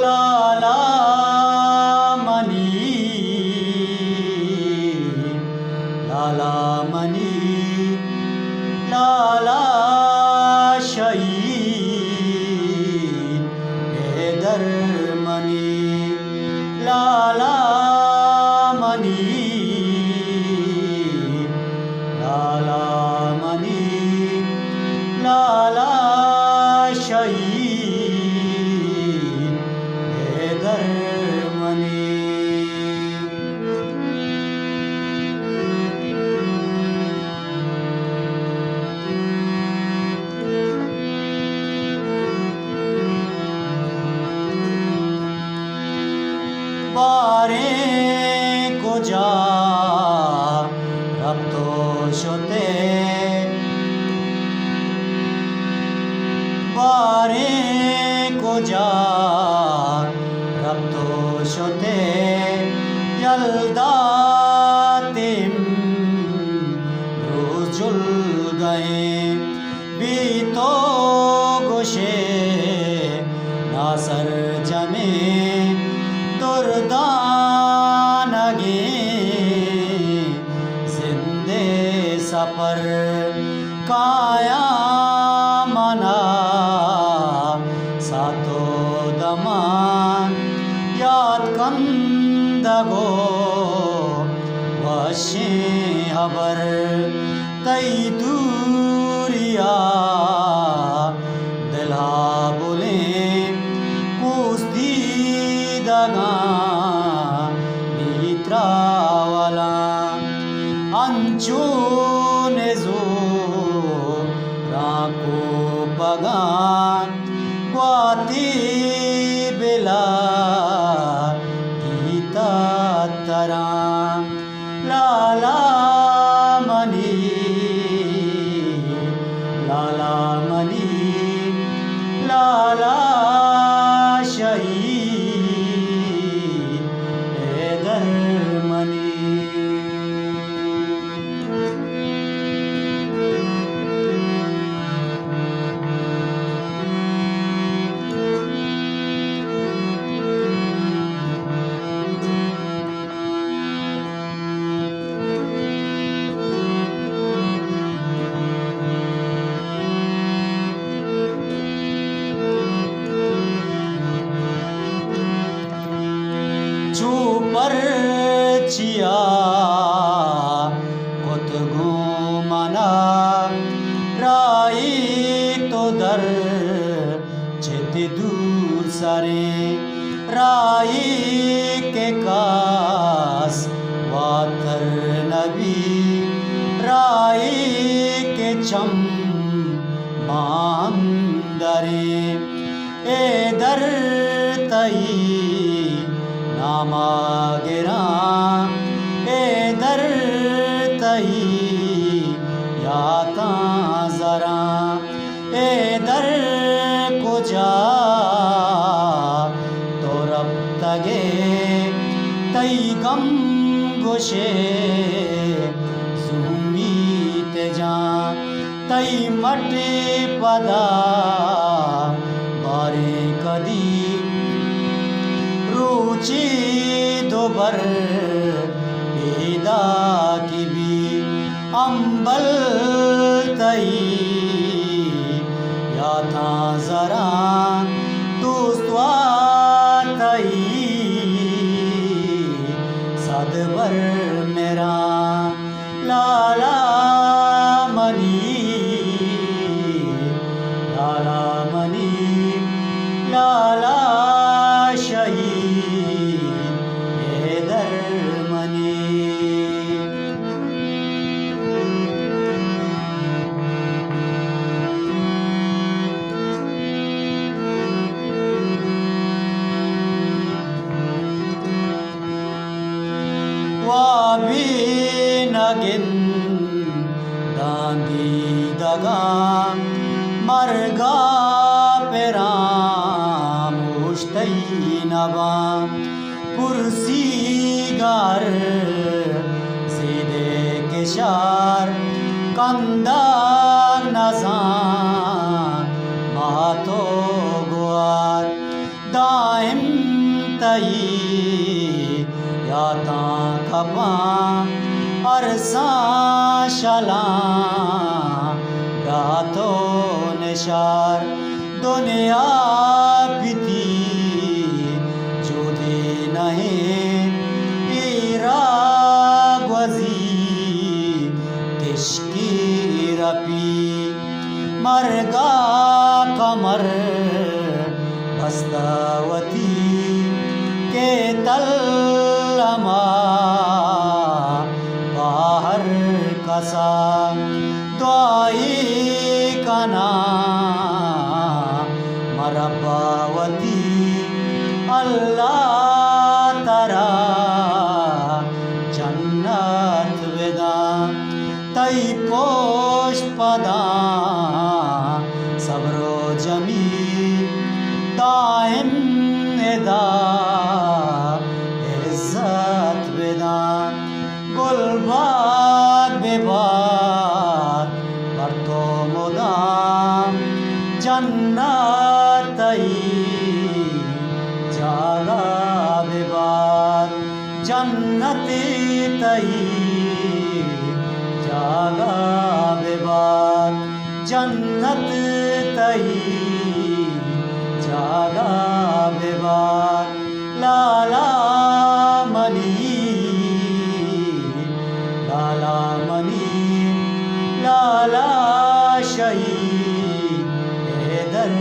लाला money, लाला money, लाला शहीद Haider money, लाला money, लाला money, लाला शहीद Haider money. বারে কোজা রক্ত শোতে, বারে কোজা রক্ত শোতে यल्दातिम रुजुल गए बीतो गोशे नासर जमे दुर्दानगे जिंदे सफर काया मना सातो दमान याद कंदगो वशे हबर तई दूरिया दिला बोले कुस्ती दगा मित्रावाला अंचो ने जो राको पगान ग्वाती बिला गीता तरा लाला मनी, लाला मनी, लाला शहीद हैदर मनी। चूपर चिया कुतगु मना राई तो दर चेते दूर सारे राई के कास वातर नबी राई के चम मांदरे ए दर तई नामा गिरा ए दर तई याता जरा ए दर को जा तो रब तगे तई गम गोशे सुमी तेजा तई मटे पदा बारे कदी रुचि दोबर पैदा की भी अम्बल तई या था जरा दोस्तवा तई सदबर मेरा लाला मनी, लाला मनी, लाला शहीद हैदर मनी। वाबी नगिन दांदी दगा मरगा पेरा मुश्तई नबा कुर्सी गार सीधे के शार कंदार नजान मातो गुआर दाइम शाला गातो निशार दुनिया बीती जुदी नहीं इरागवजी किसकी रपी मरगा कमर बस्तावती के तलमा बाहर कसा द्वाई कना मरबावती अल्लाह तरा जन्नत वेदा तई पुष्पदा सबरो जमी दायम एदा इज्जत वेदा गुलबाग बेबाद पर तो मुदाम जन्नतई जागा बेबाद जन्नती तई जागा बेबाद जन्नत तई जागा बेबाद लाला मनी लाला मनी लाला शही दर